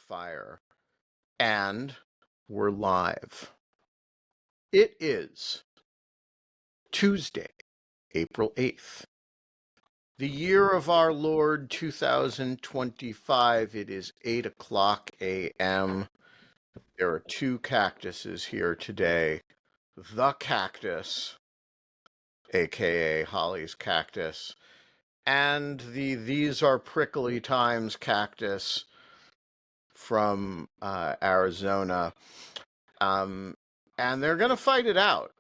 fire, and we're live. It is Tuesday, April 8th. The year of our Lord 2025. It is 8 o'clock a.m. There are two cactuses here today. The Cactus, aka Holly's Cactus, and the These Are Prickly Times Cactus from Arizona. And they're going to fight it out.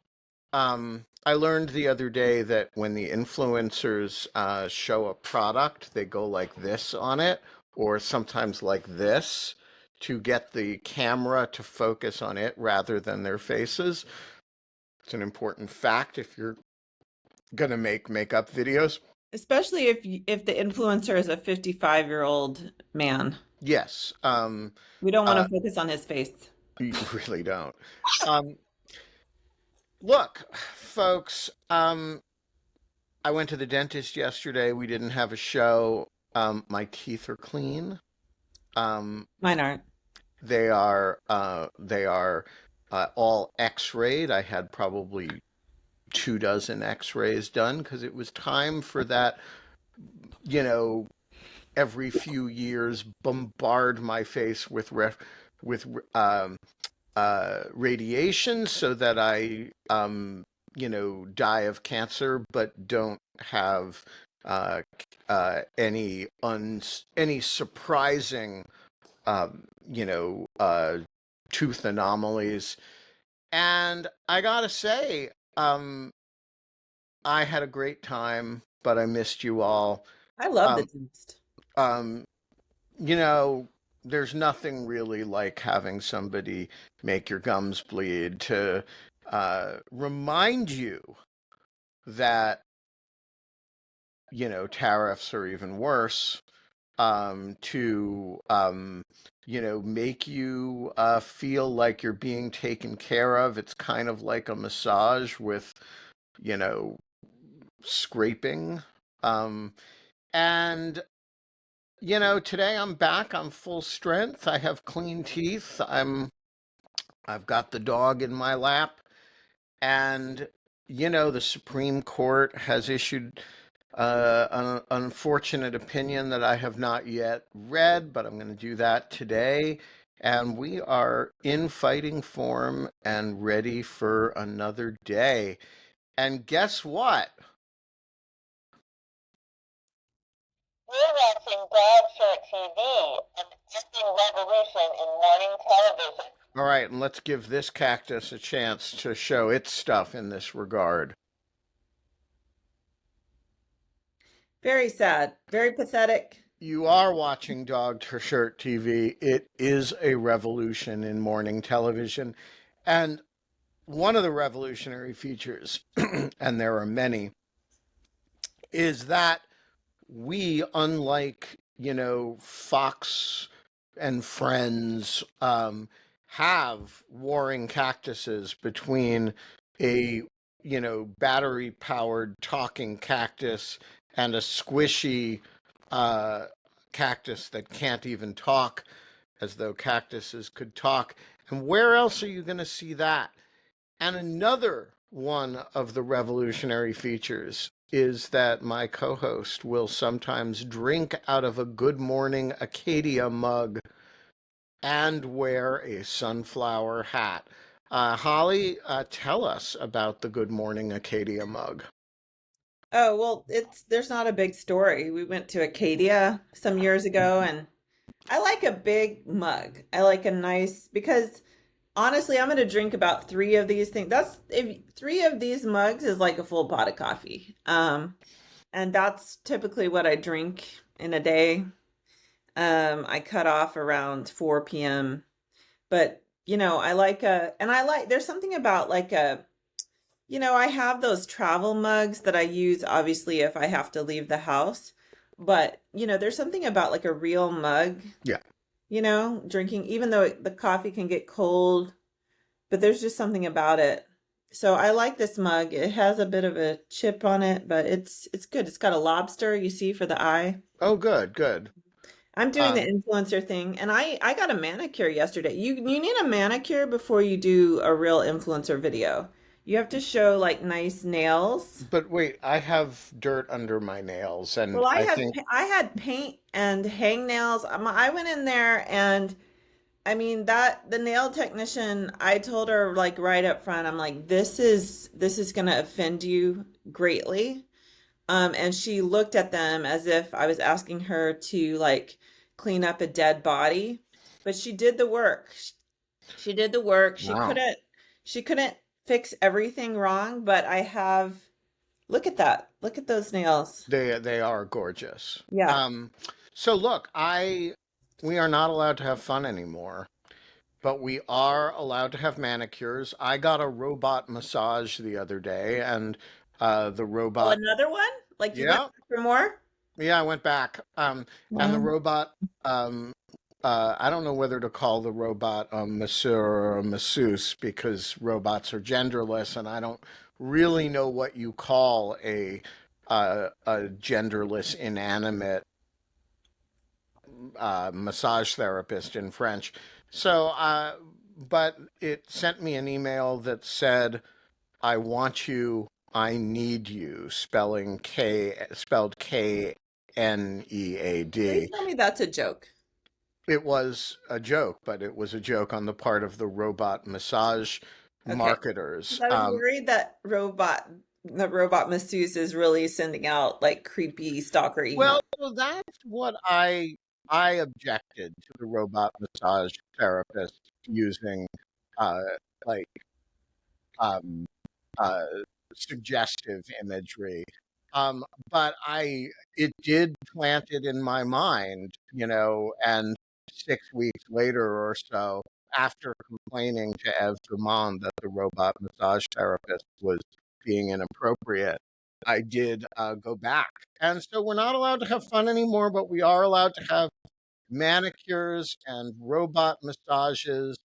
I learned the other day that when the influencers show a product, they go like this on it, or sometimes like this, to get the camera to focus on it rather than their faces. It's an important fact if you're going to make makeup videos. Especially if the influencer is a 55-year-old man. Yes. We don't want to focus on his face. You really don't. Look, folks, I went to the dentist yesterday. We didn't have a show. My teeth are clean. Mine aren't. They are all x-rayed. I had probably 24 x-rays done because it was time for that, every few years bombard my face with radiation so that I die of cancer but don't have any surprising tooth anomalies. And I gotta say, I had a great time, but I missed you all. I love the dentist. There's nothing really like having somebody make your gums bleed to remind you that, tariffs are even worse, to make you feel like you're being taken care of. It's kind of like a massage with, scraping. And today I'm back. I'm full strength. I have clean teeth. I've got the dog in my lap. And, the Supreme Court has issued an unfortunate opinion that I have not yet read, but I'm going to do that today. And we are in fighting form and ready for another day. And guess what? We're watching Dog Shirt TV, an existing revolution in morning television. All right, and let's give this cactus a chance to show its stuff in this regard. Very sad, very pathetic. You are watching Dog Shirt TV. It is a revolution in morning television. And one of the revolutionary features, and there are many, is that we, unlike, Fox and Friends, have warring cactuses between a, battery-powered talking cactus and a squishy cactus that can't even talk, as though cactuses could talk. And where else are you going to see that? And another one of the revolutionary features is that my co-host will sometimes drink out of a Good Morning Acadia mug and wear a sunflower hat. Holly, tell us about the Good Morning Acadia mug. Oh, well, there's not a big story. We went to Acadia some years ago, and I like a big mug. I like a nice, because honestly, I'm going to drink about 3 of these things. If 3 of these mugs is like a full pot of coffee. And that's typically what I drink in a day. I cut off around 4 p.m. But, there's something about like I have those travel mugs that I use, obviously, if I have to leave the house. But, there's something about like a real mug. Yeah. Drinking, even though the coffee can get cold, but there's just something about it. So I like this mug. It has a bit of a chip on it, but it's good. It's got a lobster, you see, for the eye. Oh, good. I'm doing the Um, influencer thing, and I got a manicure yesterday. You need a manicure before you do a real influencer video. You have to show like nice nails. but wait, I have dirt under my nails, and Well, I think I had paint and hangnails. I went in there and I mean that the nail technician, I told her like right up front, I'm like, this is gonna offend you greatly. And she looked at them as if I was asking her to like clean up a dead body. But she did the work. She did the work. wow, She couldn't fix everything wrong, but I have look at that. Look at those nails. they are gorgeous. Yeah. So look, I we are not allowed to have fun anymore, but we are allowed to have manicures. I got a robot massage the other day, and the Oh, robot, another one? Like you went yeah, back for more? yeah, I went back. And the Wow. robot, um, I don't know whether to call the robot a masseur or a masseuse because robots are genderless, and I don't really know what you call a genderless inanimate massage therapist in French. So, but it sent me an email that said, "I want you, I need you," spelled Please KNEAD. tell me that's a joke. It was a joke, but it was a joke on the part of the robot massage Okay. marketers. 'Cause I was worried that robot masseuse is really sending out like creepy stalker email. Well, that's what I objected to the robot massage therapist using uh, like um, uh, suggestive imagery. Um, but it did plant it in my mind, and 6 weeks later or so, after complaining to Eve Drummond that the robot massage therapist was being inappropriate, I did go back. And so we're not allowed to have fun anymore, but we are allowed to have manicures and robot massages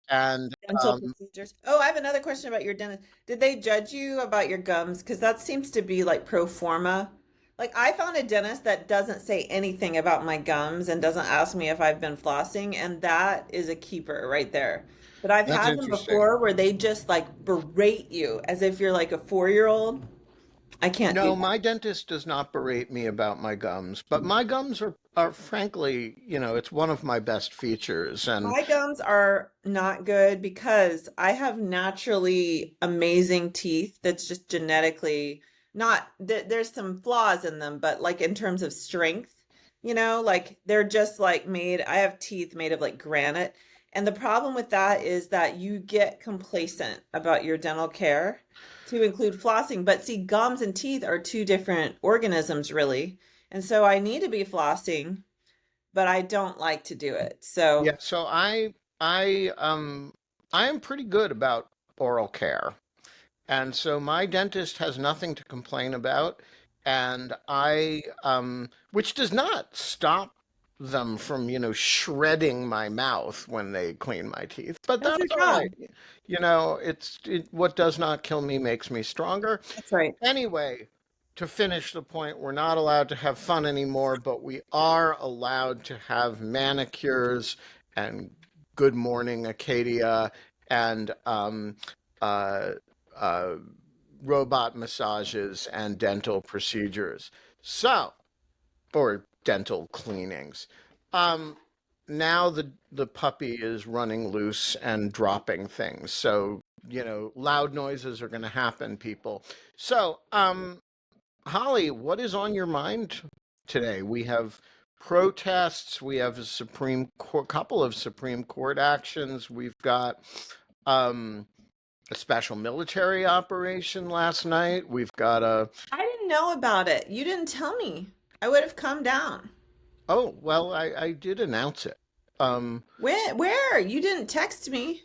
and Dental procedures. Oh, I have another question about your dentist. Did they judge you about your gums? Because that seems to be like pro forma. Like I found a dentist that doesn't say anything about my gums and doesn't ask me if I've been flossing, and that is a keeper right there. But I've that's had them interesting. before where they just like berate you as if you're like a 4-year-old. I can't do No, that. my dentist does not berate me about my gums, but my gums are frankly, it's one of my best features. And My gums are not good because I have naturally amazing teeth that's just genetically not there's some flaws in them, but like in terms of strength, like they're just like made, I have teeth made of like granite. And the problem with that is that you get complacent about your dental care to include flossing. But see, gums and teeth are two different organisms, really. And so I need to be flossing, but I don't like to do it. So yeah, so I am pretty good about oral care. And so my dentist has nothing to complain about. And which does not stop them from, shredding my mouth when they clean my teeth. But that's your that's all job. right. What does not kill me makes me stronger. That's right. Anyway, to finish the point, we're not allowed to have fun anymore, but we are allowed to have manicures and Good Morning Acadia and uh, uh, robot massages and dental procedures. So, or dental cleanings. Um, Now the puppy is running loose and dropping things. So, loud noises are going to happen, people. So, Holly, what is on your mind today? We have protests. We have a Supreme Court, couple of Supreme Court actions. We've got um, a special military operation last night. We've got a I didn't know about it. You didn't tell me. I would have come down. Oh, well, I did announce it. Um, Where? You didn't text me.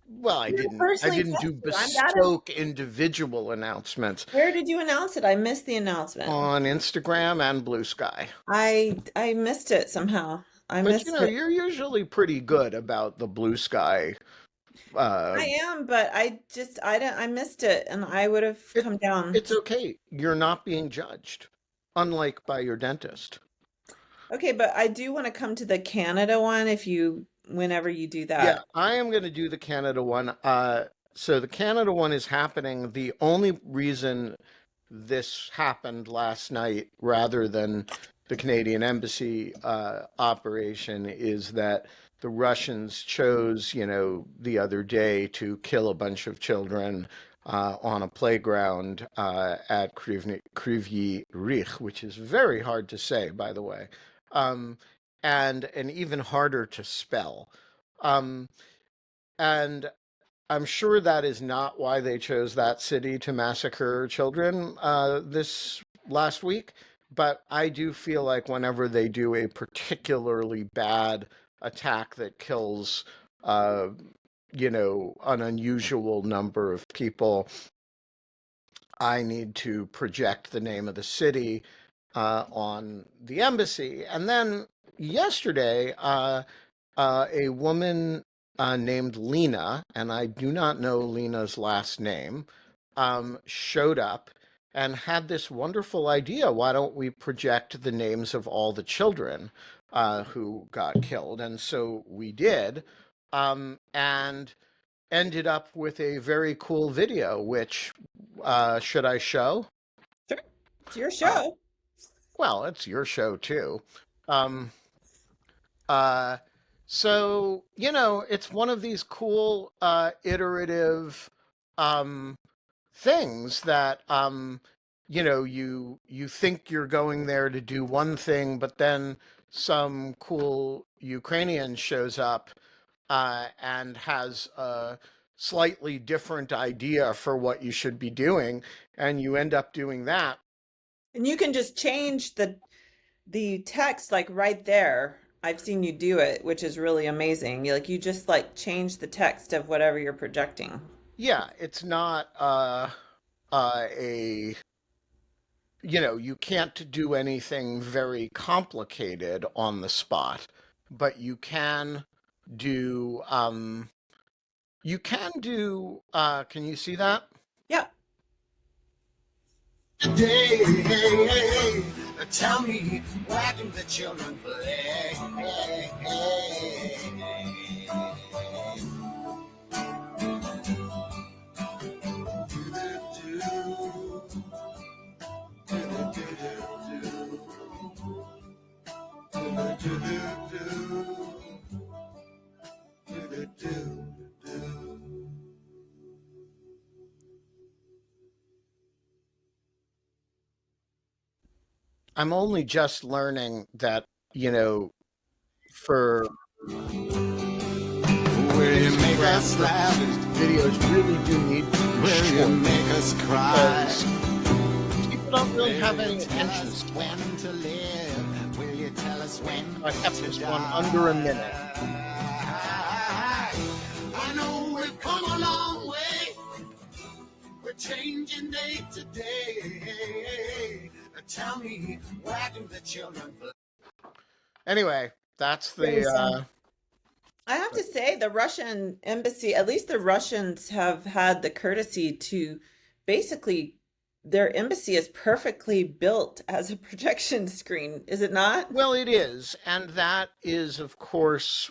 well, You didn't I personally didn't text do me. I'm that. bespoke individual announcements Where did you announce it? I missed the announcement. on Instagram and Blue Sky. I missed it somehow. I But missed it. you're usually pretty good about the Blue Sky. Uh, I am, but I missed it, and I would have it come down. it's okay. You're not being judged, unlike by your dentist. Okay, but I do want to come to the Canada one whenever you do Yeah, that. I am going to do the Canada one. So the Canada one is happening. The only reason this happened last night rather than the Canadian Embassy operation is that the Russians chose, the other day to kill a bunch of children on a playground at Kryvyi Rih, which is very hard to say, by the way, um, and even harder to spell. Um, and I'm sure that is not why they chose that city to massacre children this last week, but I do feel like whenever they do a particularly bad attack that kills, uh, an unusual number of people, I need to project the name of the city on the embassy. And then yesterday, a woman named Lena, and I do not know Lena's last name, showed up and had this wonderful idea. Why don't we project the names of all the children who got killed? And so we did, and ended up with a very cool video, which should I show? Sure. It's your Uh, show. well, it's your show too. Um, Uh, so, it's one of these cool iterative um, things that you think you're going there to do one thing, but then some cool Ukrainian shows up and has a slightly different idea for what you should be doing, and you end up doing that. And you can just change the text like right there. I've seen you do it, which is really amazing. You just like change the text of whatever you're projecting. Yeah, it's not a you can't do anything very complicated on the spot, but do can you see that? Yeah. Today, tell me, why do the children play? I'm only just learning that, for will you make us laugh? Videos really do need to be will short. You make us cry? People don't really have any attention span. When to live? Will you tell us when I kept this one under a minute. I know we've come a long way. We're changing day to day. Tell me, why do the children play? Anyway, that's the I have to say, the Russian embassy, at least the Russians have had the courtesy to basically, their embassy is perfectly built as a projection screen, is it not? well, it is, and that is, of course,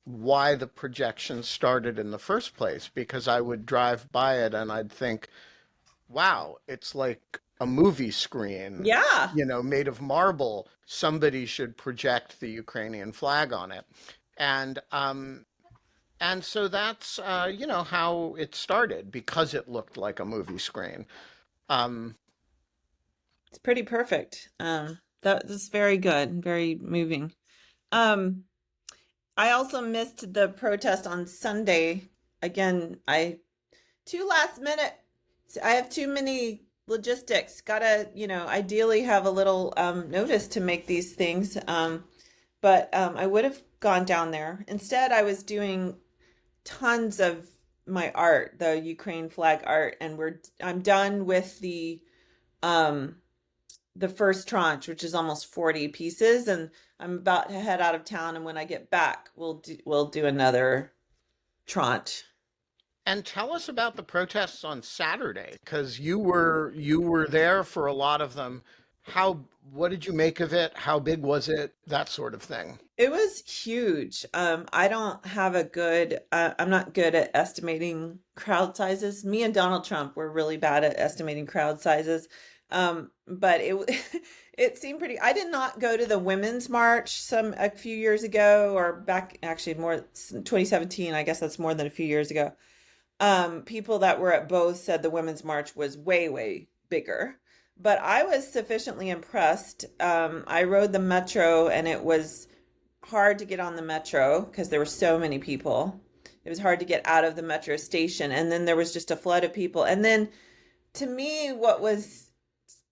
why the projection started in the first place, because I would drive by it and I'd think, wow, it's like a movie screen, Yeah. made of marble. Somebody should project the Ukrainian flag on it. And so that's how it started, because it looked like a movie screen. Um, It's pretty perfect. That is very good, very moving. Um, I also missed the protest on Sunday. Again, I too last minute. I have too many logistics. Gotta, ideally have a little notice to make these things. But I would have gone down there. Instead, I was doing tons of my art, the Ukraine flag art, and I'm done with um the first tranche, which is almost 40 pieces, and I'm about to head out of town, and when I get back, we'll do another tranche. and tell us about the protests on Saturday, because you were there for a lot of them. What did you make of it? How big was it? That sort of thing. It was huge. I don't have a good, I'm not good at estimating crowd sizes. Me and Donald Trump were really bad at estimating crowd sizes. But it seemed pretty. I did not go to the Women's March a few years ago, or back actually more 2017. I guess that's more than a few years ago. People that were at both said the Women's March was way, way bigger. But I was sufficiently impressed. I rode the metro and it was hard to get on the metro because there were so many people. It was hard to get out of the metro station. And then there was just a flood of people. And then to me, what was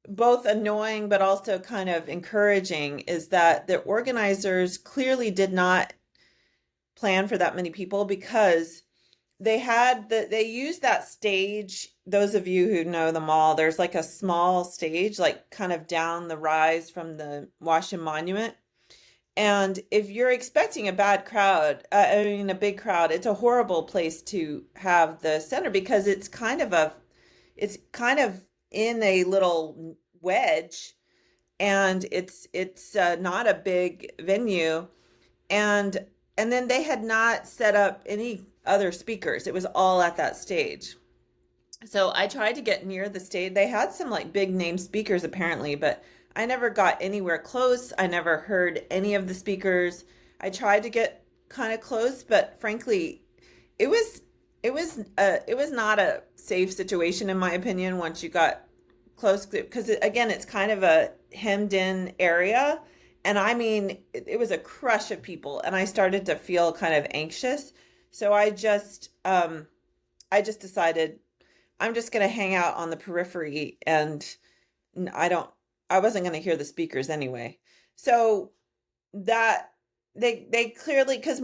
both annoying but also kind of encouraging is that the organizers clearly did not plan for that many people because they used that stage. Those of you who know the mall, there's like a small stage, like kind of down the rise from the Washington Monument. And if you're expecting a bad crowd, a big crowd, it's a horrible place to have the center because it's kind of in a little wedge, and it's not a big venue, and then they had not set up any other speakers. It was all at that stage. So I tried to get near the stage. They had some like big name speakers apparently, but I never got anywhere close. I never heard any of the speakers. I tried to get kind of close, but frankly, it was it was not a safe situation in my opinion once you got close because again, it's kind of a hemmed in area. And I mean, it was a crush of people and I started to feel kind of anxious. So I just decided I'm just going to hang out on the periphery and I wasn't going to hear the speakers anyway. So that they clearly, because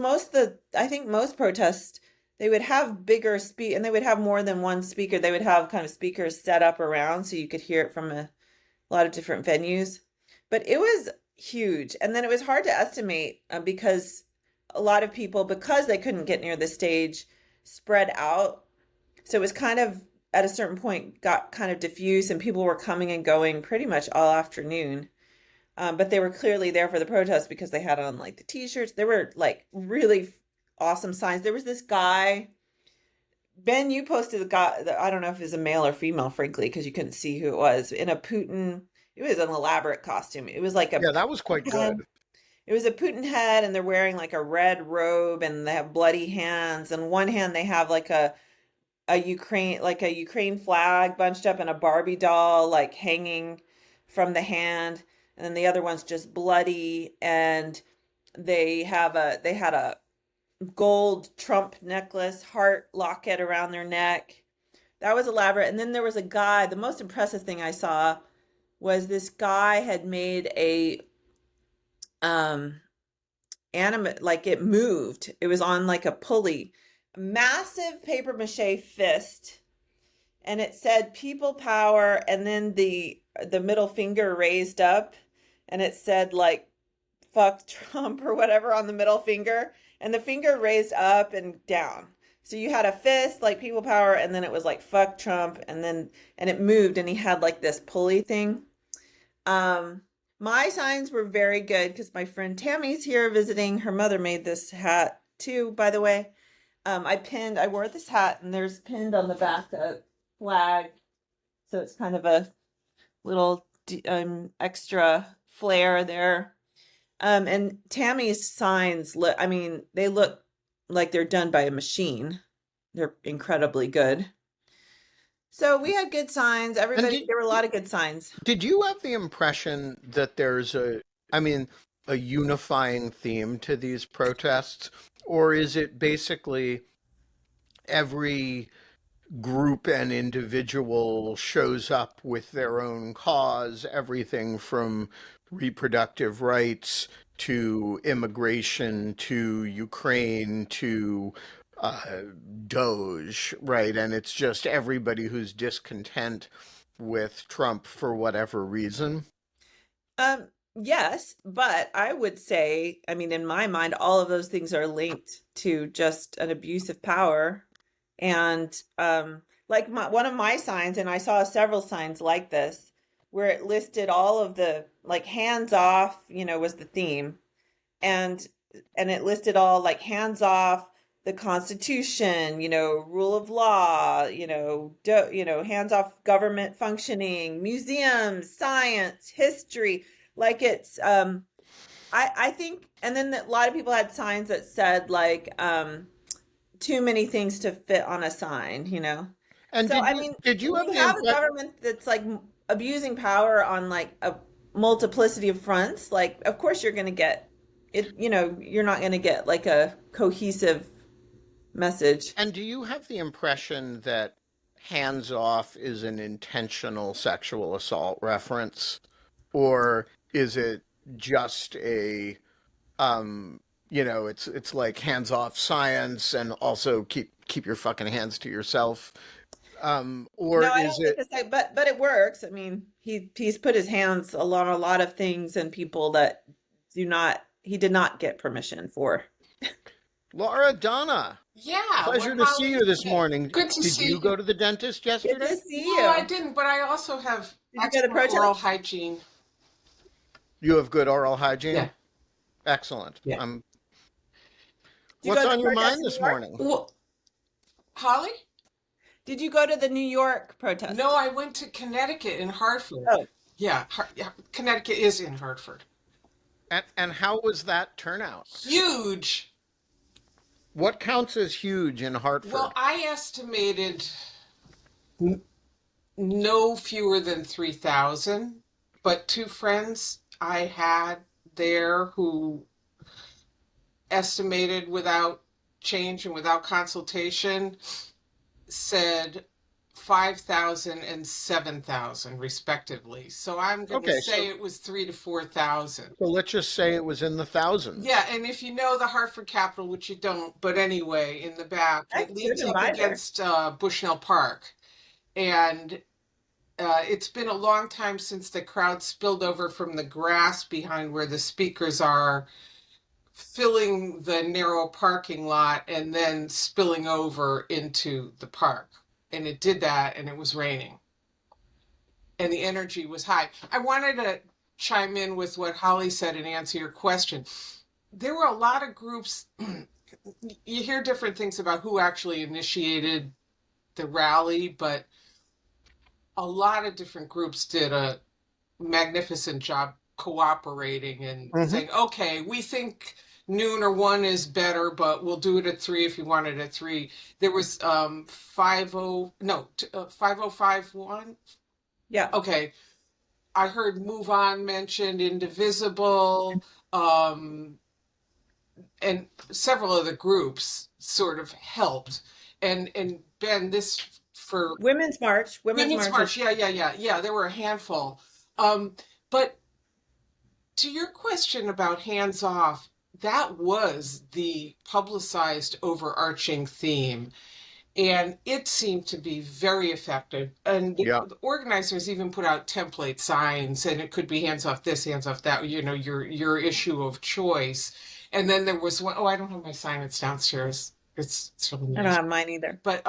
I think most protests, they would have bigger and they would have more than one speaker. They would have kind of speakers set up around so you could hear it from a lot of different venues. But it was huge. And then it was hard to estimate because a lot of people, because they couldn't get near the stage, spread out. So it was kind of at a certain point got kind of diffuse and people were coming and going pretty much all afternoon. But they were clearly there for the protest because they had on like the t-shirts. There were like really awesome signs. There was this guy, Ben, you posted the guy, I don't know if it was a male or female, frankly, because you couldn't see who it was, in a Putin, it was an elaborate costume. It was like Yeah, that was quite good. It was a Putin head and they're wearing like a red robe and they have bloody hands. And one hand they have like a Ukraine flag bunched up in a Barbie doll like hanging from the hand, and then the other one's just bloody, and they had a gold Trump necklace, heart locket around their neck. That was elaborate. And then there was a guy, the most impressive thing I saw was this guy had made a animate, like it moved. It was on like a pulley, massive paper mache fist, and it said people power, and then the middle finger raised up and it said like fuck Trump or whatever on the middle finger, and the finger raised up and down. So you had a fist like people power, and then it was like fuck Trump, and it moved, and he had like this pulley thing. My signs were very good because my friend Tammy's here visiting. Her mother made this hat too, by the way. I wore this hat, and there's pinned on the back a flag. So it's kind of a little extra flair there. And Tammy's signs they look like they're done by a machine. They're incredibly good. So we had good signs. There were a lot of good signs. Did you have the impression that there's a unifying theme to these protests, or is it basically every group and individual shows up with their own cause, everything from reproductive rights to immigration to Ukraine to Doge, right? And it's just everybody who's discontent with Trump for whatever reason? Yes, but I would say, in my mind, all of those things are linked to just an abuse of power. And like one of my signs, and I saw several signs like this, where it listed all of the, like, hands off, was the theme. And it listed all, like, hands off the Constitution, rule of law, hands off government functioning, museums, science, history. Like, it's I think, and then a lot of people had signs that said, like, too many things to fit on a sign, And So, did I you mean, did you when have you the have a impression? government that's, like, abusing power on, like, a multiplicity of fronts, like, of course you're going to get it, you're not going to get, like, a cohesive message. And do you have the impression that hands off is an intentional sexual assault reference, or is it just a it's like hands off science and also keep your fucking hands to yourself, or No, I is don't think it? it's like, but it works. I mean, he's put his hands on a lot of things and people that he did not get permission for. Laura Donna, Yeah, pleasure what to see Holly you this said. morning. Good to Did see you you. go to the dentist Good to yesterday? see No, I you. didn't, but I also have Did you go to excellent oral protest? hygiene. You have good oral hygiene? Yeah, Excellent. yeah. Did you What's go to on the your protest mind in New this York? morning? Well, Holly? Did you go to the New York No, protest? I went to Connecticut in Hartford. Oh, Yeah, Connecticut is in Hartford. And how was that turnout? Huge. What counts as huge in Well, Hartford? I estimated no fewer than 3,000, but two friends I had there who estimated without change and without consultation said 5,000 and 7,000 respectively. So I'm going to Okay, say it was 3 to 4,000. so let's just say it was in the thousands. Yeah, and if you know the Hartford Capitol, which you don't, but anyway, in the back, I've it leads driven up by there. against Bushnell Park. And it's been a long time since the crowd spilled over from the grass behind where the speakers are, filling the narrow parking lot and then spilling over into the park. And it did that, and it was raining. And the energy was high. I wanted to chime in with what Holly said and answer your question. There were a lot of groups, you hear different things about who actually initiated the rally, but a lot of different groups did a magnificent job cooperating and saying, okay, we think noon or 1 is better, but we'll do it at 3 if you want it at 3. There was 5051. yeah. Okay. I heard Move On mentioned, Indivisible, and several other groups sort of helped. And Ben, this for Women's March. Women's March, yeah. There were a handful. But to your question about hands off, that was the publicized overarching theme. And it seemed to be very effective. And the organizers even put out template signs, and it could be hands off this, hands off that, your issue of choice. And then there was one, I don't have my sign, it's downstairs. It's really nice. I don't have mine either. But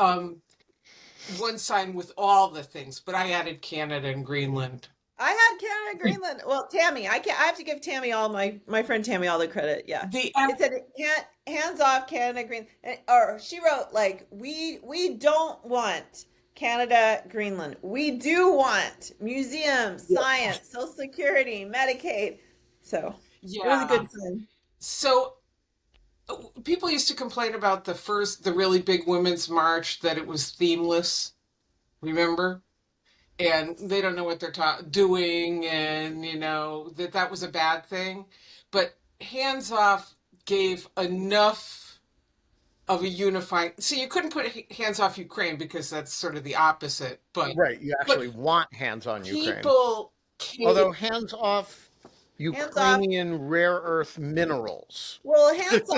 one sign with all the things, but I added Canada and Greenland. I had Canada and Greenland. Well, Tammy, I have to give Tammy my friend Tammy all the credit. Yeah. It said hands off Canada, Greenland. Or she wrote, like, we don't want Canada, Greenland. We do want museums, science, Social Security, Medicaid. So it was a good sign. So people used to complain about the really big women's march, that it was themeless. Remember? And they don't know what they're doing, and that was a bad thing. But hands off gave enough of a unifying. See, you couldn't put hands off Ukraine because that's sort of the opposite. But right, you actually want hands on Ukraine. People, although hands off Ukrainian rare earth minerals. Well, hands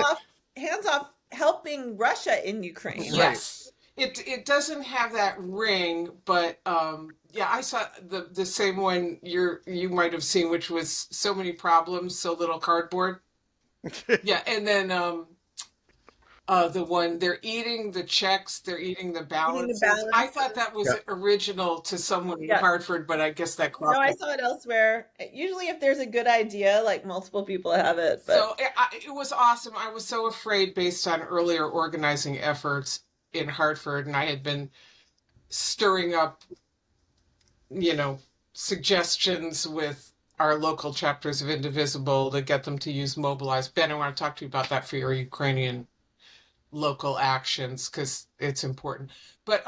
off helping Russia in Ukraine. Yes. Right. It doesn't have that ring, but I saw the same one you might have seen, which was so many problems, so little cardboard. Yeah, and then The one they're eating the checks, they're eating the Eating the balances. I thought balances. that was Yeah. original to someone in Yeah. Hartford, but I guess that No, cropped I up. saw it elsewhere. Usually if there's a good idea, like multiple people have it, So but it was awesome. I was so afraid based on earlier organizing efforts in Hartford, and I had been stirring up, you know, suggestions with our local chapters of Indivisible to get them to use Mobilize. Ben, I want to talk to you about that for your Ukrainian local actions because it's important. But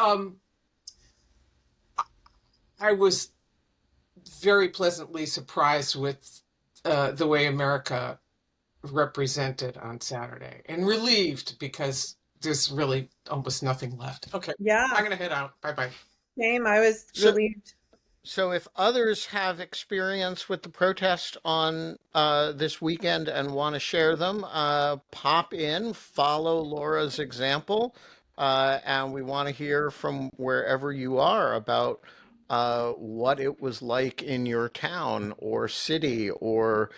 I was very pleasantly surprised with the way America represented on Saturday and relieved because there's really almost nothing left. Okay, yeah, I'm going to head out. Bye bye. same. I was So, relieved. so if others have experience with the protest on this weekend and want to share them, pop in, follow Laura's example, and we want to hear from wherever you are about what it was like in your town or city or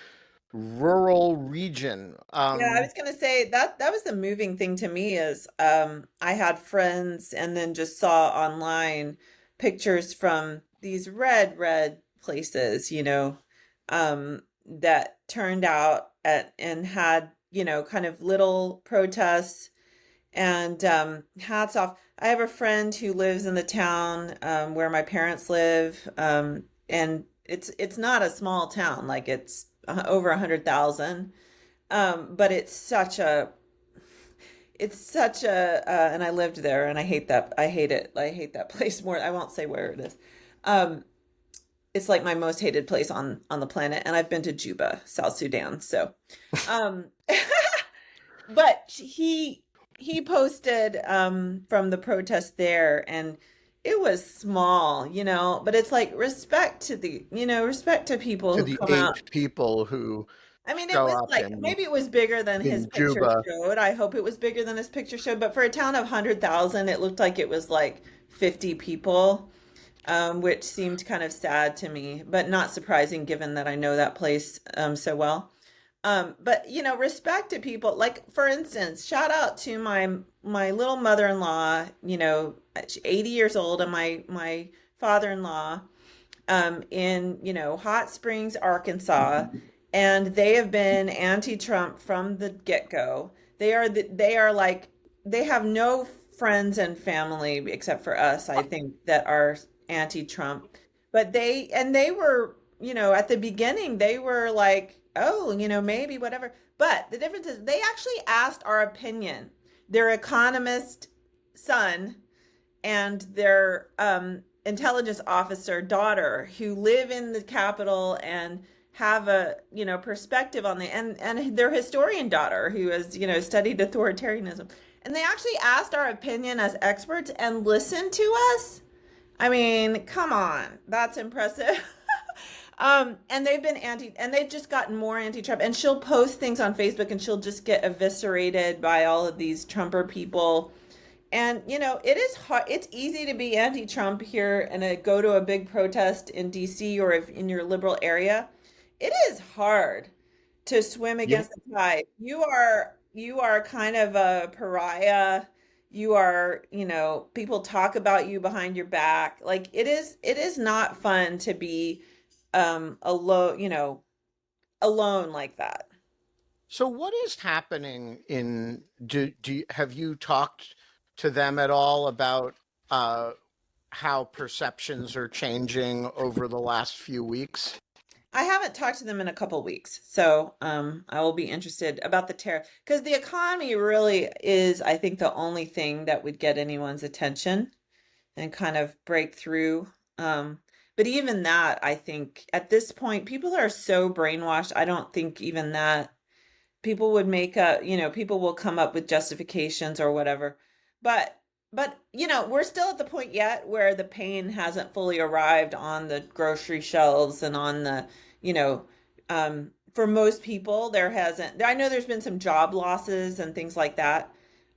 rural region. Yeah, I was gonna say that that was the moving thing to me is I had friends and then just saw online pictures from these red places, that turned out at and had, kind of little protests and hats off. I have a friend who lives in the town where my parents live, and it's not a small town, like it's over 100,000. But and I lived there and I hate that. I hate it. I hate that place more. I won't say where it is. Um, it's like my most hated place on the planet. And I've been to Juba, South Sudan. So, um, but he posted from the protest there and it was small, but it's like respect to respect to people To who the come out. 8 people who I mean, it show was up like maybe it was bigger than his in picture Juba. showed. I hope it was bigger than his picture showed. But for a town of 100,000, it looked like it was like 50 people, which seemed kind of sad to me, but not surprising given that I know that place so well. But respect to people. Like for instance, shout out to my little mother-in-law. She's 80 years old, and my father-in-law in Hot Springs, Arkansas, and they have been anti-Trump from the get-go. They are like they have no friends and family except for us, I think, that are anti-Trump. But they were, at the beginning they were like, oh, maybe whatever. But the difference is they actually asked our opinion. Their economist son and their intelligence officer daughter who live in the capital and have a perspective on the and their historian daughter who has studied authoritarianism, and they actually asked our opinion as experts and listened to us. I mean, come on, that's impressive. And they've been and they've just gotten more anti-Trump, and she'll post things on Facebook and she'll just get eviscerated by all of these Trumper people. And it is hard. It's easy to be anti-Trump here and go to a big protest in DC or if in your liberal area. It is hard to swim You against the tide. You are kind of a pariah. You are, people talk about you behind your back. Like it is not fun to be alone like that. So what is happening have you talked to them at all about uh, how perceptions are changing over the last few weeks? I haven't talked to them in a couple weeks, so I will be interested about the tariff because the economy really is, I think, the only thing that would get anyone's attention and kind of break through. But even that, I think, at this point, people are so brainwashed. I don't think even that people would make up, people will come up with justifications or whatever. But we're still at the point yet where the pain hasn't fully arrived on the grocery shelves and on the, you know, for most people there hasn't. I know there's been some job losses and things like that.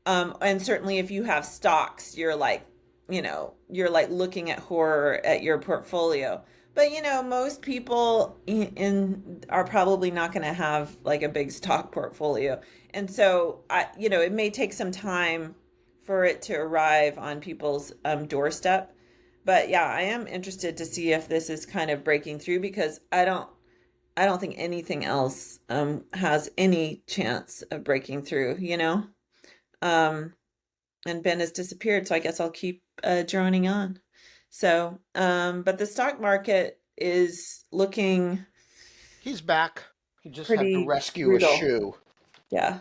And certainly if you have stocks, you're like looking at horror at your portfolio. But most people are probably not going to have like a big stock portfolio. And so it may take some time for it to arrive on people's doorstep. But yeah, I am interested to see if this is kind of breaking through because I don't think anything else has any chance of breaking through. Um, and Ben has disappeared, so I guess I'll keep droning on. So, but the stock market is looking He's back. He just had to pretty rescue a brutal. shoe Yeah.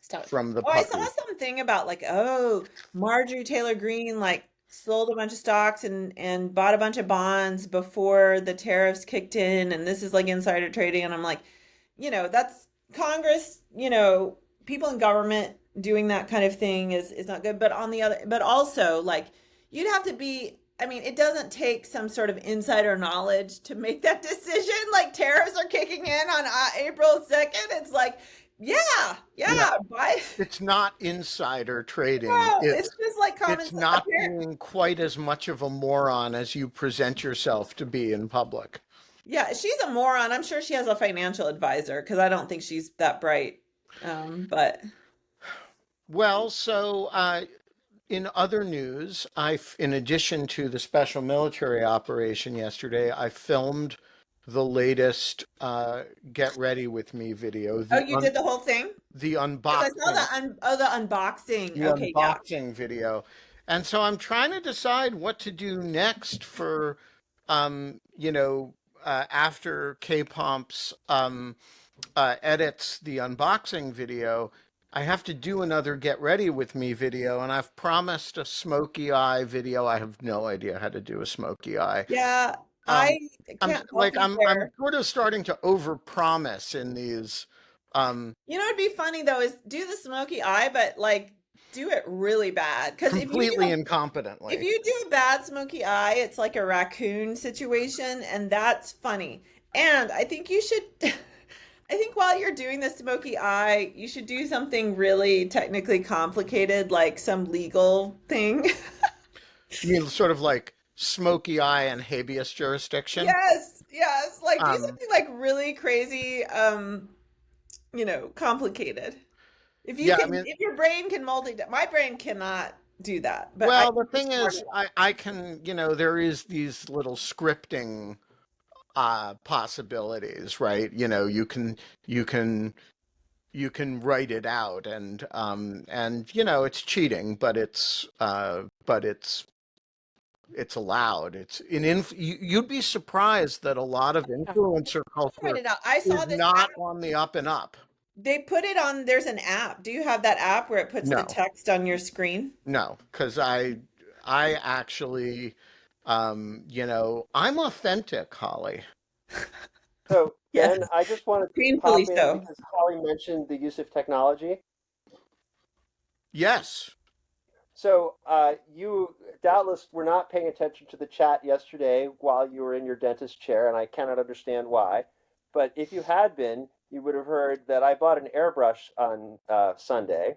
Stop. from the Oh, I saw puppy. something about like, oh, Marjorie Taylor Greene like sold a bunch of stocks and bought a bunch of bonds before the tariffs kicked in, and this is like insider trading. And I'm like, that's Congress, people in government doing that kind of thing is not good. But also like you'd have to be. I mean, it doesn't take some sort of insider knowledge to make that decision. Like tariffs are kicking in on April 2nd. It's like, yeah, No, buy. it's not insider trading. No, it's It's just like common it's sense. not being quite as much of a moron as you present yourself to be in public. Yeah, she's a moron. I'm sure she has a financial advisor because I don't think she's that bright. But Well, so in other news, in addition to the special military operation yesterday, I filmed the latest "Get Ready with Me" video, oh, you did the whole thing? the Because I saw unboxing the unboxing. the Okay, yeah. unboxing video, and so I'm trying to decide what to do next for, after K-Pomp's edits the unboxing video. I have to do another Get Ready with Me video, and I've promised a smoky eye video. I have no idea how to do a smoky eye. Yeah, Um, I can't help you I'm there. sort of starting to overpromise in these. It'd be funny though is do the smoky eye, but like do it really bad. Because Completely if incompetently. you do a bad smoky eye, it's like a raccoon situation, and that's funny. And I think you should, I think while you're doing the smoky eye, you should do something really technically complicated, like some legal thing. You mean sort of like smoky eye and habeas jurisdiction? Yes, yes. Like do Um, something like really crazy, complicated. yeah, I mean, If your brain can multitask, my brain cannot do that, but I well, the think it's thing smart is, enough. I can, there is these little scripting possibilities, right? You can you can write it out and it's cheating, but it's allowed. You'd be surprised that a lot of influencer Write culture it out. I saw is this app. not on the up and up. They put it on, there's an app. Do you have that app where it puts the No, text on your screen? no, because I actually, I'm authentic, Holly. So, Yes, Ben, I just wanted to painfully pop in so. because Holly mentioned the use of technology. Yes. So, you doubtless were not paying attention to the chat yesterday while you were in your dentist chair, and I cannot understand why. But if you had been, you would have heard that I bought an airbrush on Sunday,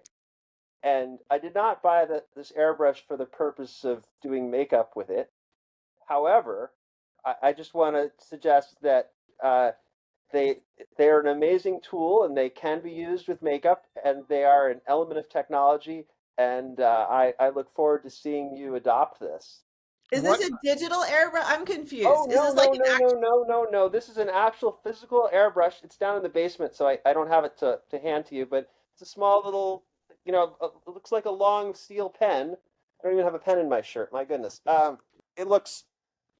and I did not buy this airbrush for the purpose of doing makeup with it. However, I just want to suggest that uh, they they are an amazing tool and they can be used with makeup and they are an element of technology and I look forward to seeing you adopt this. Is this What? a digital airbrush? I'm Oh confused. Is no this like no an no no actual? no no no! This is an actual physical airbrush. It's down in the basement, so I don't have it to hand to you. But it's a small little, it looks like a long steel pen. I don't even have a pen in my shirt. My goodness. It looks,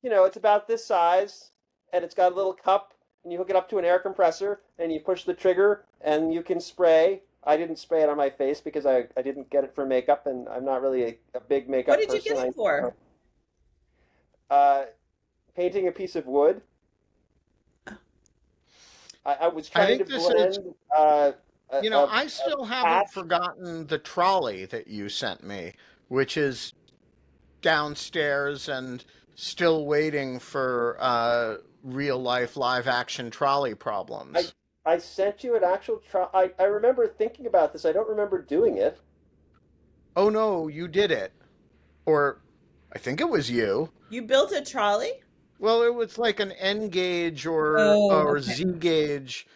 it's about this size, and it's got a little cup, and you hook it up to an air compressor, and you push the trigger, and you can spray. I didn't spray it on my face because I didn't get it for makeup, and I'm not really a big What makeup did you get person. it for? Uh, Painting a piece of wood. I was I trying to think this is, blend I still haven't patch. forgotten the trolley that you sent me, which is downstairs and still waiting for real life live action trolley I problems. I sent you an actual I remember thinking about this. I don't remember doing it. Oh no, you did it. Or I think it was you. You built a trolley? Well, it was like an N gauge Oh, or okay. Z gauge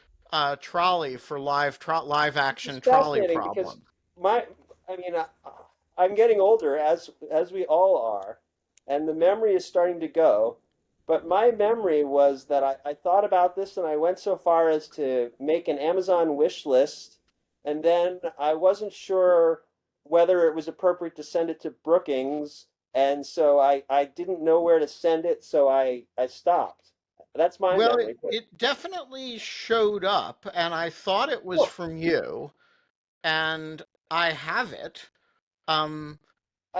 trolley for live It's action trolley fascinating because problem. my, I mean, I'm getting older as we all are, and the memory is starting to go. But my memory was that I thought about this and I went so far as to make an Amazon wish list, and then I wasn't sure whether it was appropriate to send it to Brookings, and so I didn't know where to send it, so I stopped. That's my Well, memory. But it definitely showed up, and I thought it was oh, from you, and I have it. Um,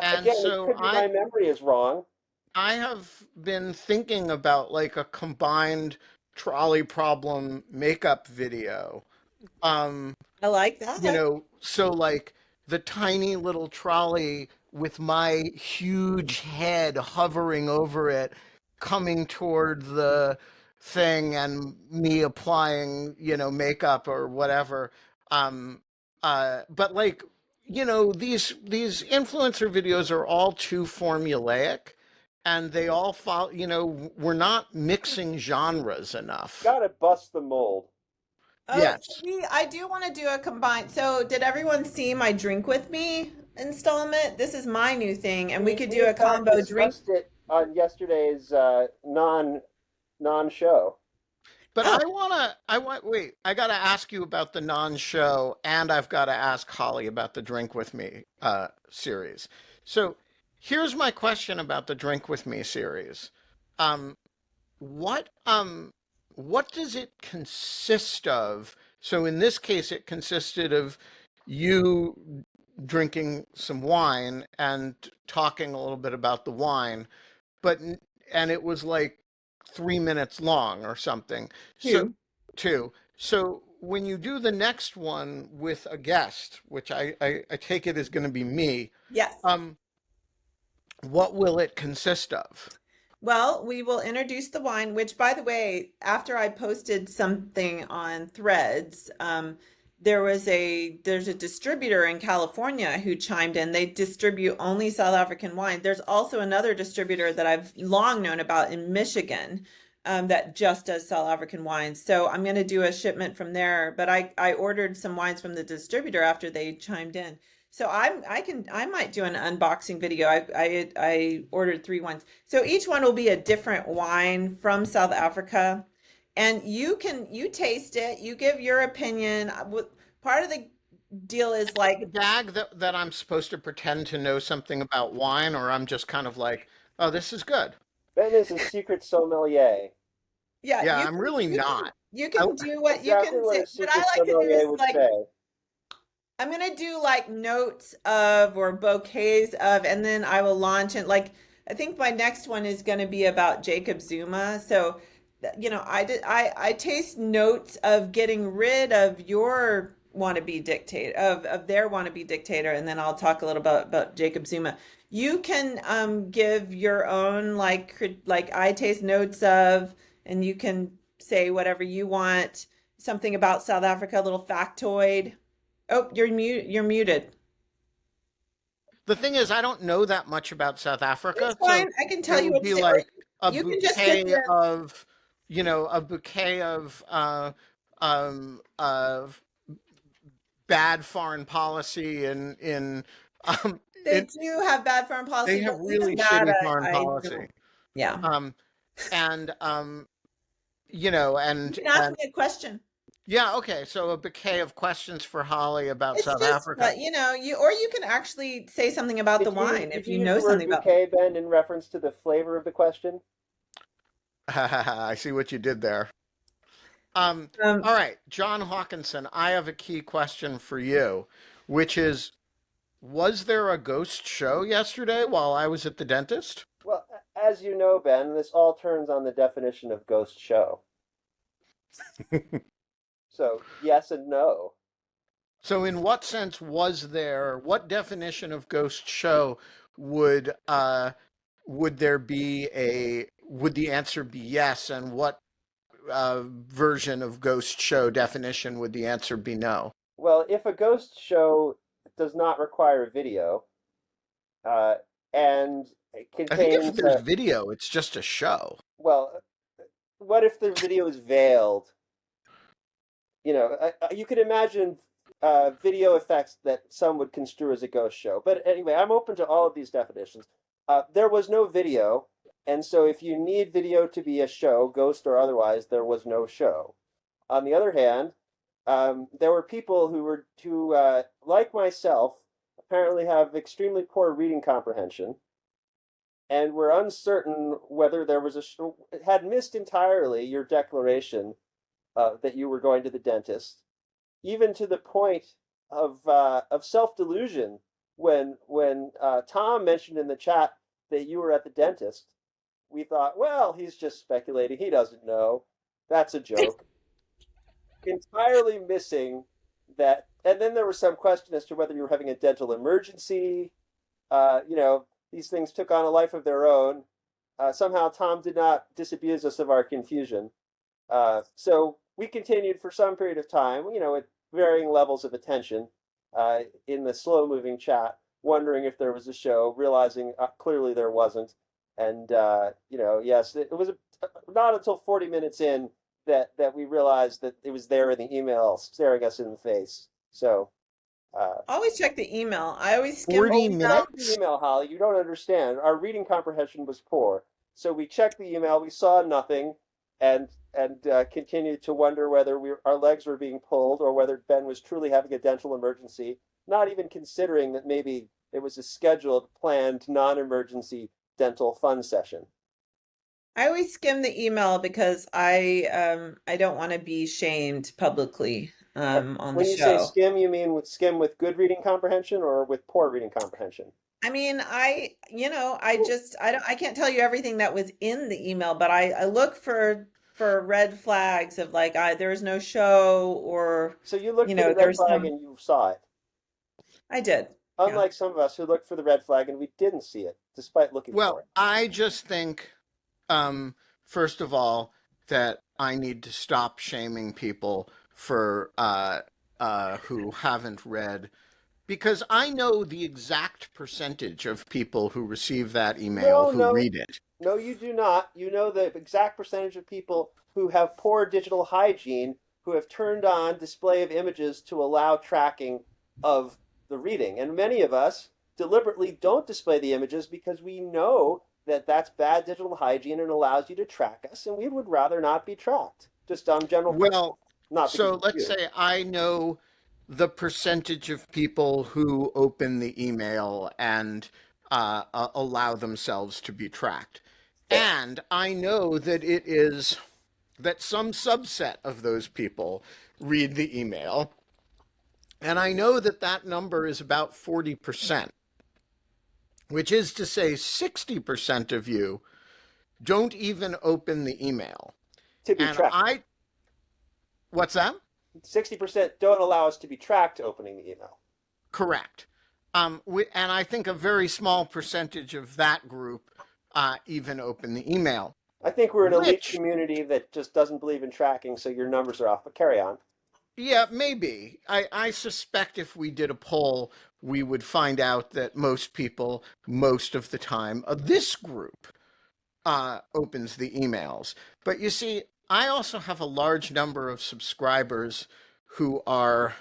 and again, it so could be my memory is wrong. I have been thinking about like a combined trolley problem makeup video. Um, I like you that. know, so like the tiny little trolley with my huge head hovering over it, coming toward the thing, and me applying, makeup or whatever. Um, but like, these influencer videos are all too formulaic, and they all follow, we're not mixing genres enough. Gotta bust the mold. Oh, so Yes. I do want to do a combined. So did everyone see my drink with me installment? This is my new thing, and we could We do in a fact combo drink. discussed it on yesterday's non show. But Oh, wait, I got to ask you about the non-show, and I've got to ask Holly about the Drink With Me series. So here's my question about the Drink With Me series. Um, what um what does it consist of? So in this case, it consisted of you drinking some wine and talking a little bit about the wine, but and it was like 3 minutes long or something. So two. two. So when you do the next one with a guest, which I take it is going to be me, Yes. um, what will it consist of? Well, we will introduce the wine, which, by the way, after I posted something on Threads, there's a distributor in California who chimed in. They distribute only South African wine. There's also another distributor that I've long known about in Michigan, that just does South African wines. So I'm going to do a shipment from there. But I ordered some wines from the distributor after they chimed in. So I might do an unboxing video. I ordered three wines. So each one will be a different wine from South Africa, and you taste it, you give your opinion. Part of the deal is The like, gag that I'm supposed to pretend to know something about wine, or I'm just kind of like, oh, this is good. Ben is a secret sommelier. yeah, Yeah, I'm really not. you I, can do what you Exactly can what say. a What I secret like to do is sommelier would like, say. I'm gonna do like notes of or bouquets of, and then I will launch and like I think my next one is gonna be about Jacob Zuma. So, I taste notes of getting rid of your wannabe dictator of their wannabe dictator, and then I'll talk a little about Jacob Zuma. You can give your own like I taste notes of, and you can say whatever you want. Something about South Africa, a little factoid. Oh, you're muted. the thing is, I don't know that much about South It's Africa, so fine. I can it tell you would what to be say. Or like a you can just sit bouquet there. of, a bouquet of bad foreign policy um, They in do have bad foreign they policy, have but really even that shitty foreign I policy. don't. Yeah. Um, and You and can ask me a question. yeah, okay. So a bouquet of questions for Holly about It's South just, Africa. you can actually say something about the wine Did if you you use know the word something about. bouquet, Ben, in reference to the flavor of the question? I see what you did there. Um, All right, John Hawkinson, I have a key question for you, which is, was there a ghost show yesterday while I was at the dentist? Well, as you know, Ben, this all turns on the definition of ghost show. So, yes and no. So in what sense what definition of ghost show would would the answer be yes, and what version of ghost show definition would the answer be no? Well, if a ghost show does not require video, uh, and it I think if contains there's video, it's just a show. Well, what if the video is veiled? You know, you could imagine video effects that some would construe as a ghost show. But anyway, I'm open to all of these definitions. There was no video, and so if you need video to be a show, ghost or otherwise, there was no show. On the other hand, there were people who, like myself, apparently have extremely poor reading comprehension, and were uncertain whether there was had missed entirely your declaration that you were going to the dentist, even to the point of self delusion when Tom mentioned in the chat that you were at the dentist. We thought, well, he's just speculating. He doesn't know. That's a joke. Entirely missing that. And then there was some question as to whether you were having a dental emergency. You know, these things took on a life of their own. Somehow Tom did not disabuse us of our confusion. So we continued for some period of time, you know, with varying levels of attention in the slow-moving chat, wondering if there was a show, realizing clearly there wasn't. And, you know, yes, it was not until 40 minutes in that we realized that it was there in the email staring us in the face. So Always check the email. I always skim 40 the email. checked the minutes? email, Holly. You don't understand. Our reading comprehension was poor. So we checked the email. We saw nothing, and continued to wonder whether our legs were being pulled or whether Ben was truly having a dental emergency. Not even considering that maybe it was a scheduled, planned, non-emergency dental fun session. I always skim the email because I don't want to be shamed publicly on the When you say show. skim, you mean with skim with good reading comprehension or with poor reading comprehension? I mean, I can't tell you everything that was in the email, but I look for red flags of like there was no show, or So you looked you for the know red there's flag some. and you saw it. I did. Yeah. Unlike some of us who looked for the red flag and we didn't see it, despite looking for Well, it. I just think, first of all, that I need to stop shaming people for who haven't read, because I know the exact percentage of people who receive that email who read it. No, you do not. You know the exact percentage of people who have poor digital hygiene who have turned on display of images to allow tracking of the reading. And many of us deliberately don't display the images because we know that that's bad digital hygiene and allows you to track us, and we would rather not be tracked. Just general Well, not because so of let's you. say I know the percentage of people who open the email and allow themselves to be tracked. And I know that that some subset of those people read the email. And I know that that number is about 40%, which is to say 60% of you don't even open the email. To be And tracked. what's that? 60% don't allow us to be tracked opening the email. Correct. And I think a very small percentage of that group even open the email. I think we're an elite Which, community that just doesn't believe in tracking, so your numbers are off, but carry on. yeah, maybe. I suspect if we did a poll, we would find out that most people, most of the time, this group opens the emails. But you see, I also have a large number of subscribers who are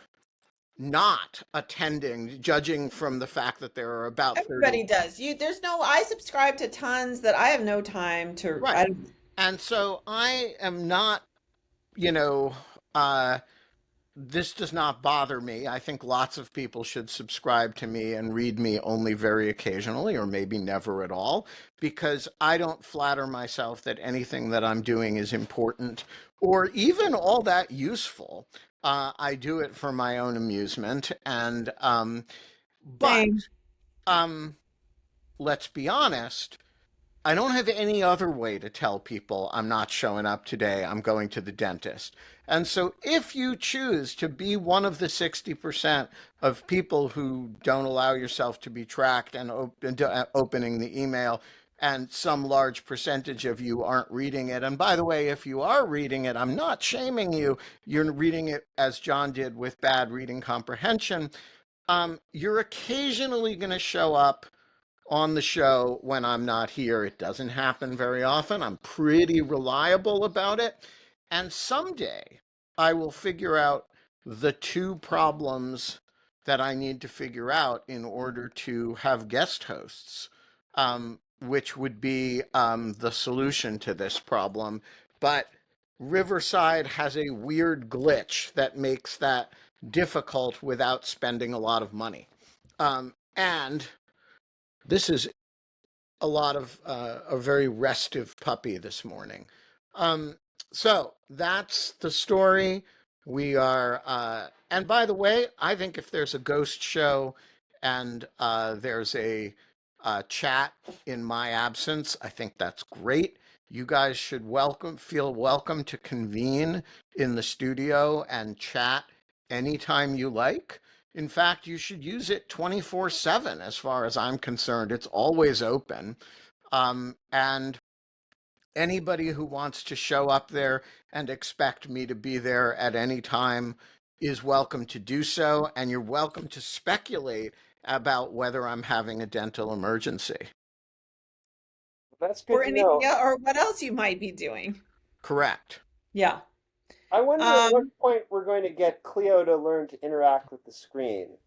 not attending, judging from the fact that there are about 30. Everybody does. I subscribe to tons that I have no time to. Right. And so I am not, you know, this does not bother me. I think lots of people should subscribe to me and read me only very occasionally, or maybe never at all, because I don't flatter myself that anything that I'm doing is important or even all that useful. I do it for my own amusement, and but let's be honest. I don't have any other way to tell people I'm not showing up today, I'm going to the dentist. And so if you choose to be one of the 60% of people who don't allow yourself to be tracked and opening the email, and some large percentage of you aren't reading it. And by the way, if you are reading it, I'm not shaming you. You're reading it, as John did, with bad reading comprehension. You're occasionally going to show up on the show when I'm not here. It doesn't happen very often. I'm pretty reliable about it. And someday I will figure out the two problems that I need to figure out in order to have guest hosts, which would be the solution to this problem. But Riverside has a weird glitch that makes that difficult without spending a lot of money. And this is a lot of a very restive puppy this morning. So that's the story. We are, and by the way, I think if there's a ghost show and there's a chat in my absence, I think that's great. You guys should feel welcome to convene in the studio and chat anytime you like. In fact, you should use it 24/7 as far as I'm concerned. It's always open. And anybody who wants to show up there and expect me to be there at any time is welcome to do so. And you're welcome to speculate about whether I'm having a dental emergency. That's good Or to know. anything else, or what else you might be doing. Correct. Yeah. I wonder at what Um, point we're going to get Cleo to learn to interact with the screen.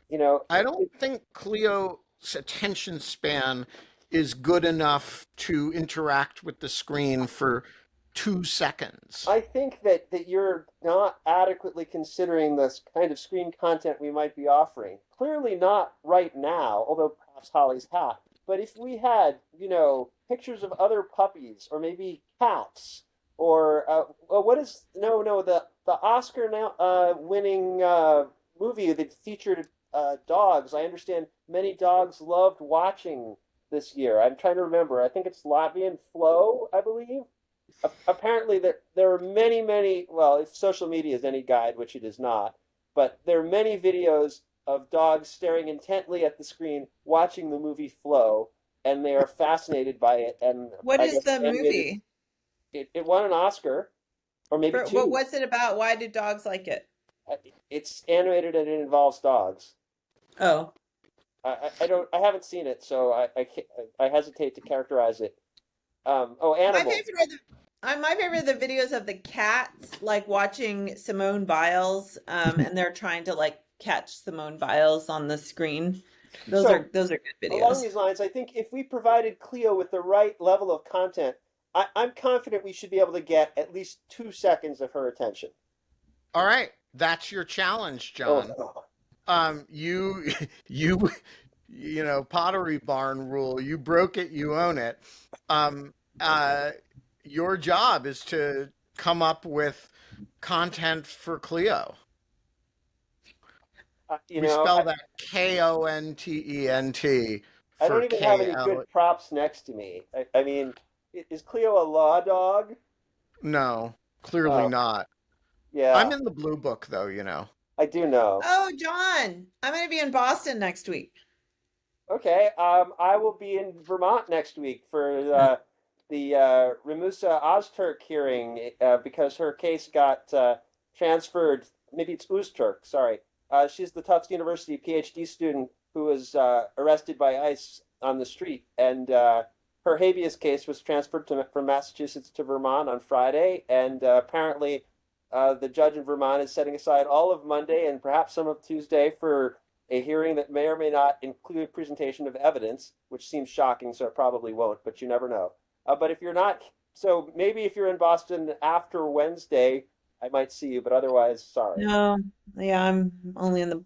You know, I don't think Cleo's attention span is good enough to interact with the screen for 2 seconds. I think that you're not adequately considering this kind of screen content we might be offering. Clearly not right now, although perhaps Holly's hat. But if we had, pictures of other puppies or maybe cats or what is the Oscar now winning movie that featured dogs. I understand many dogs loved watching this year. I'm trying to remember. I think it's Latvian Flow, I believe. Apparently, there are many, many. Well, if social media is any guide, which it is not, but there are many videos of dogs staring intently at the screen, watching the movie Flow, and they are fascinated by it. And what I is guess the animated. movie? It won an Oscar, or maybe two. What's it about? Why do dogs like it? It's animated and it involves dogs. Oh, I haven't seen it, so I hesitate to characterize it. my Animals. favorite are my favorite are the videos of the cats like watching Simone Biles, and they're trying to like catch Simone Biles on the screen. Those So, are good along videos. these lines, I think if we provided Cleo with the right level of content, I'm confident we should be able to get at least 2 seconds of her attention. All right, that's your challenge, John. Oh, You, you, Pottery Barn rule. You broke it, you own it. Um, uh, your job is to come up with content for Cleo. you We know, spell that Kontent I for don't even have any KL. good props next to me. I mean, is Cleo a law dog? No, clearly Oh, not. I'm yeah, in the blue book, though. I do know. Oh, John, I'm going to be in Boston next week. Okay, I will be in Vermont next week for the Ramusa Ozturk hearing because her case got transferred. Maybe it's Uzturk. Sorry, she's the Tufts University PhD student who was arrested by ICE on the street, and her habeas case was transferred from Massachusetts to Vermont on Friday, and apparently the judge in Vermont is setting aside all of Monday and perhaps some of Tuesday for a hearing that may or may not include presentation of evidence, which seems shocking, so it probably won't, but you never know. But if you're not, so maybe if you're in Boston after Wednesday, I might see you, but otherwise, sorry. No, yeah, I'm only in the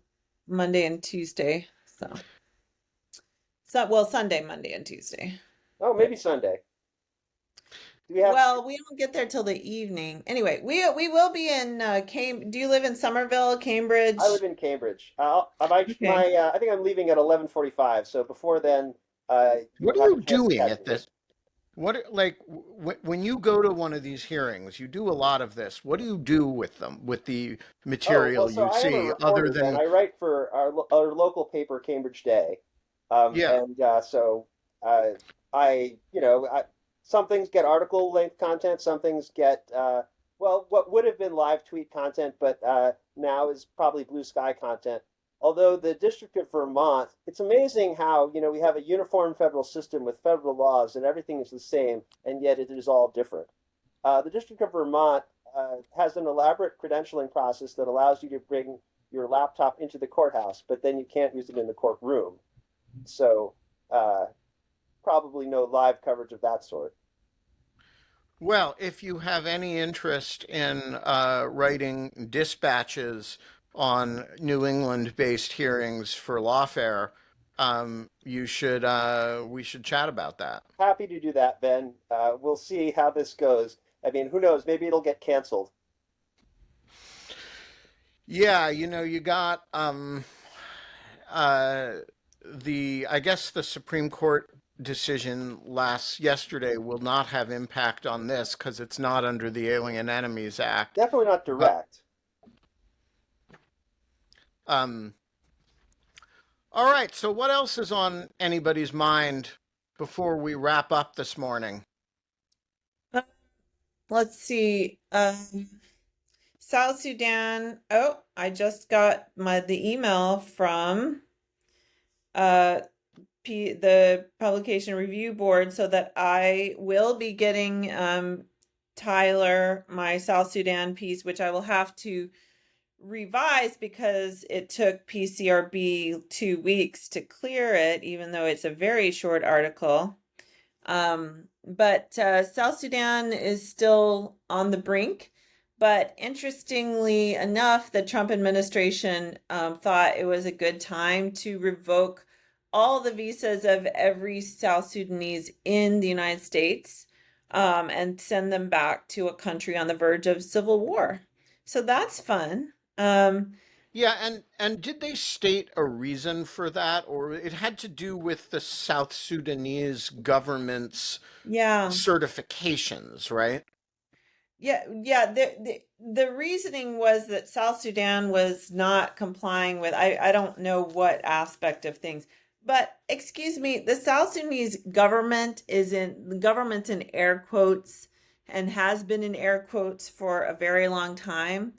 Monday and Tuesday. Well, Sunday, Monday, and Tuesday. Oh, maybe Sunday. Do we have? Well, we don't get there till the evening. Anyway, we will be in Cam. Do you live in Somerville, Cambridge? I live in Cambridge. Okay. I think I'm leaving at 11:45. So before then, What you'll are have you a chance to doing catch at me. this? When you go to one of these hearings, you do a lot of this. What do you do with them, with the Oh, well, material so you I am a see, other reporter then. than, I write for our local paper, Cambridge Day. yeah, And so some things get article length content, some things get, well, what would have been live tweet content, but now is probably blue sky content. although the District of Vermont, it's amazing how, we have a uniform federal system with federal laws and everything is the same, and yet it is all different. The District of Vermont has an elaborate credentialing process that allows you to bring your laptop into the courthouse, but then you can't use it in the courtroom. So probably no live coverage of that sort. Well, if you have any interest in writing dispatches on New England-based hearings for lawfare, we should chat about that. Happy to do that, Ben. We'll see how this goes. I mean, who knows? Maybe it'll get canceled. Yeah, you got I guess the Supreme Court decision yesterday will not have impact on this because it's not under the Alien Enemies Act. Definitely not direct. Um, all right, so what else is on anybody's mind before we wrap up this morning? Let's see. South Sudan. Oh, I just got the email from the Publication Review Board, so that I will be getting Tyler my South Sudan piece, which I will have to revise because it took PCRB 2 weeks to clear it, even though it's a very short article. But South Sudan is still on the brink. But interestingly enough, the Trump administration thought it was a good time to revoke all the visas of every South Sudanese in the United States and send them back to a country on the verge of civil war. So that's fun. Yeah, and did they state a reason for that, or it had to do with the South Sudanese government's certifications, right? Yeah. The reasoning was that South Sudan was not complying with, I don't know what aspect of things, but excuse me, the South Sudanese government's in air quotes and has been in air quotes for a very long time.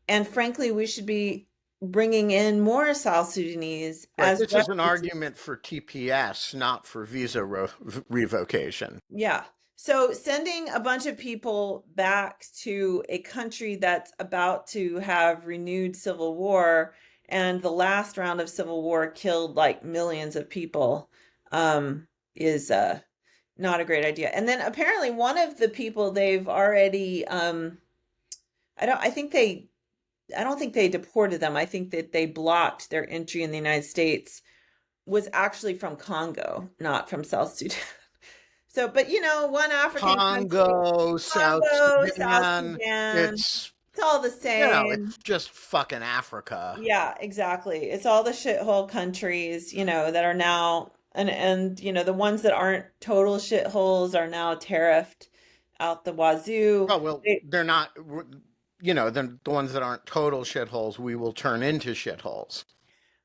And frankly, we should be bringing in more South Sudanese. Right, this is an argument for TPS, not for visa revocation. Yeah. So sending a bunch of people back to a country that's about to have renewed civil war, and the last round of civil war killed like millions of people, is not a great idea. And then apparently one of the people they've already, I don't think they deported them. I think that they blocked their entry in the United States, was actually from Congo, not from South Sudan. So, but one African Congo, South Sudan, it's all the same. It's just fucking Africa. Yeah, exactly. It's all the shithole countries, that are now, and the ones that aren't total shitholes are now tariffed out the wazoo. Oh, well, they're not, the ones that aren't total shitholes, we will turn into shitholes.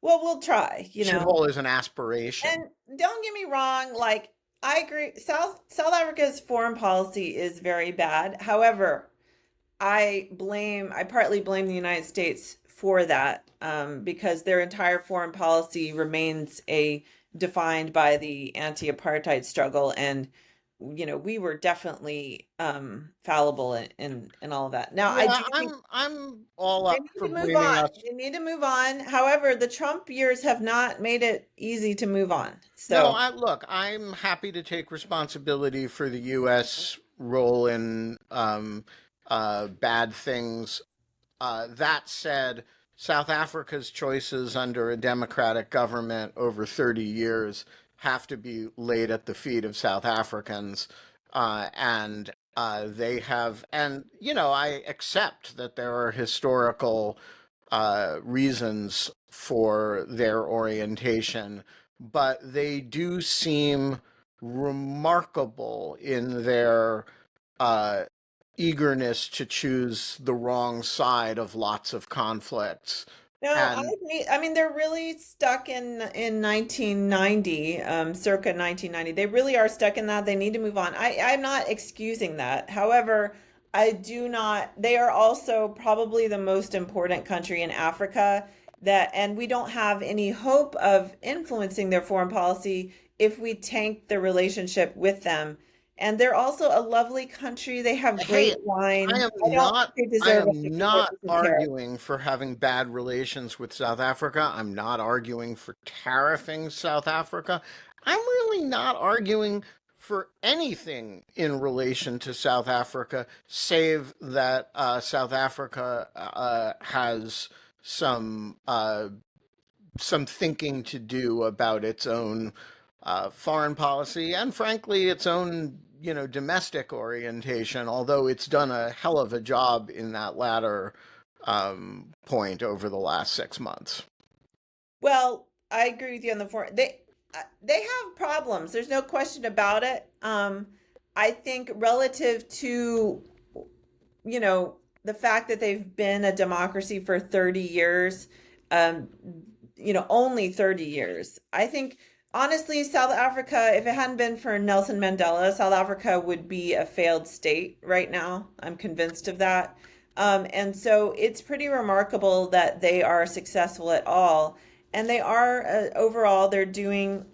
Well, we'll try, Shithole is an aspiration. And don't get me wrong, like, I agree. South Africa's foreign policy is very bad. However, I partly blame the United States for that, because their entire foreign policy remains defined by the anti-apartheid struggle, and we were definitely fallible in all of that. Now, yeah, I'm all up for blaming us. They need to move on. However, the Trump years have not made it easy to move on. So no, I'm happy to take responsibility for the U.S. role in bad things. That said, South Africa's choices under a democratic government over 30 years have to be laid at the feet of South Africans. And they have, and, I accept that there are historical reasons for their orientation, but they do seem remarkable in their eagerness to choose the wrong side of lots of conflicts. No, I agree. I mean, they're really stuck in 1990, circa 1990. They really are stuck in that. They need to move on. I'm not excusing that. However, they are also probably the most important country in Africa. and we don't have any hope of influencing their foreign policy if we tank the relationship with them. And they're also a lovely country. They have Hey, great wine. I am I don't not think they I deserve a am not 54% tariff. arguing for having bad relations with South Africa. I'm not arguing for tariffing South Africa. I'm really not arguing for anything in relation to South Africa, save that South Africa has some thinking to do about its own foreign policy and, frankly, its own, domestic orientation. Although it's done a hell of a job in that latter point over the last 6 months. Well, I agree with you on the foreign. They have problems. There's no question about it. I think relative to, the fact that they've been a democracy for 30 years, only 30 years. I think, honestly, South Africa, if it hadn't been for Nelson Mandela, South Africa would be a failed state right now. I'm convinced of that. And so it's pretty remarkable that they are successful at all. And they are, overall, they're doing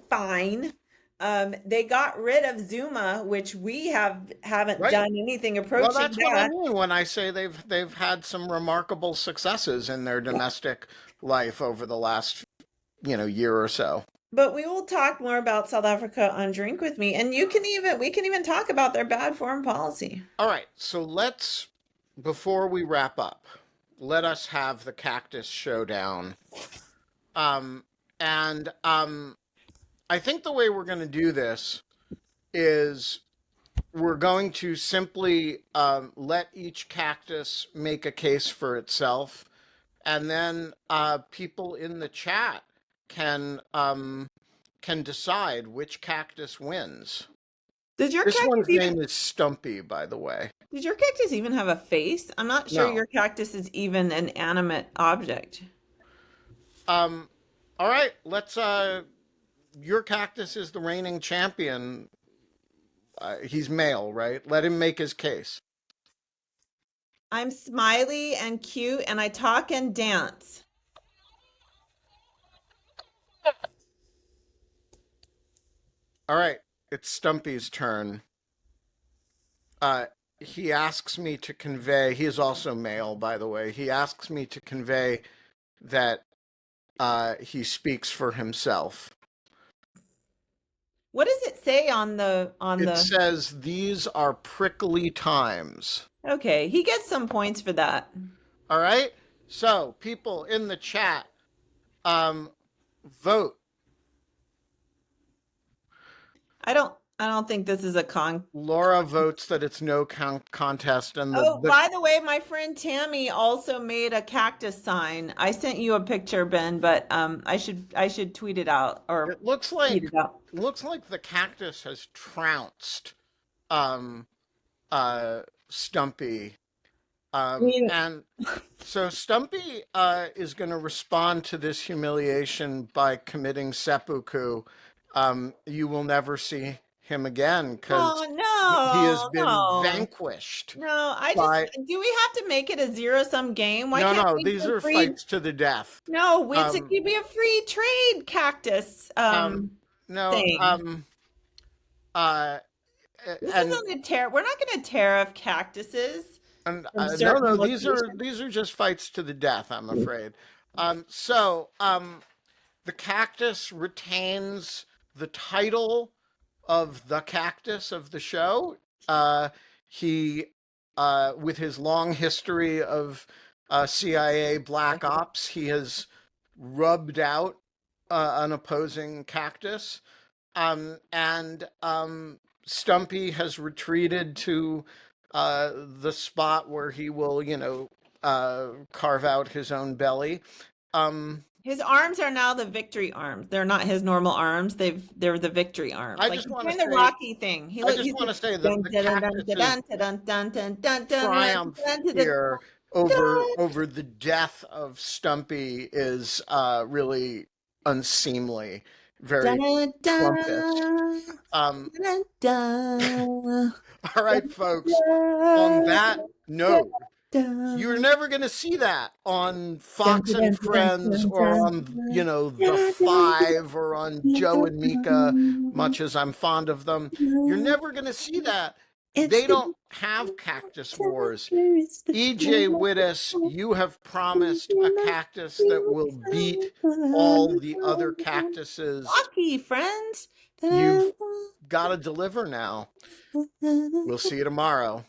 fine. They got rid of Zuma, which we haven't Right. done anything Well, approaching that's what I that. mean when I say they've had some remarkable successes in their domestic life over the last, year or so. But we will talk more about South Africa on Drink With Me, and we can even talk about their bad foreign policy. All right, so before we wrap up, let us have the Cactus showdown. And I think the way we're going to do this is we're going to simply let each cactus make a case for itself, and then people in the chat can decide which cactus wins. This one's cactus name is Stumpy, by the way. Did your cactus even have a face? I'm not sure No. your cactus is even an animate object. All right, let's. Your cactus is the reigning champion. He's male, right? Let him make his case. I'm smiley and cute, and I talk and dance. All right, it's Stumpy's turn. He asks me to convey, he is also male, by the way. He asks me to convey that he speaks for himself. What does it say on It says, "These are prickly times." Okay, he gets some points for that. All right? So, people in the chat, vote. I don't think this is a Laura votes that it's no contest, and by the way, my friend Tammy also made a cactus sign. I sent you a picture, Ben, but I should tweet it out, or it looks like the cactus has trounced Stumpy. And so Stumpy is going to respond to this humiliation by committing seppuku. You will never see him again because he has been vanquished. No, do we have to make it a zero-sum game? Why can't No, we these are fights to the death. No, it could be a free trade cactus No, thing. This isn't a tariff. We're not going to tariff cactuses. No, these are just fights to the death, I'm afraid. So the cactus retains the title of the cactus of the show. He, with his long history of CIA black ops, he has rubbed out an opposing cactus, and Stumpy has retreated to the spot where he will, carve out his own belly. His arms are now the victory arms. They're not his normal arms. They're the victory arms. I just want to say the Rocky thing. I just want to say that the cactus' triumph here over the death of Stumpy is really unseemly. Very Trumpist. All right, folks. On that note, You're never going to see that on Fox and Friends or on, The Five or on Joe and Mika, much as I'm fond of them. You're never going to see that. They don't have cactus wars. E.J. Wittes, you have promised a cactus that will beat all the other cactuses. Lucky friends. You've got to deliver now. We'll see you tomorrow.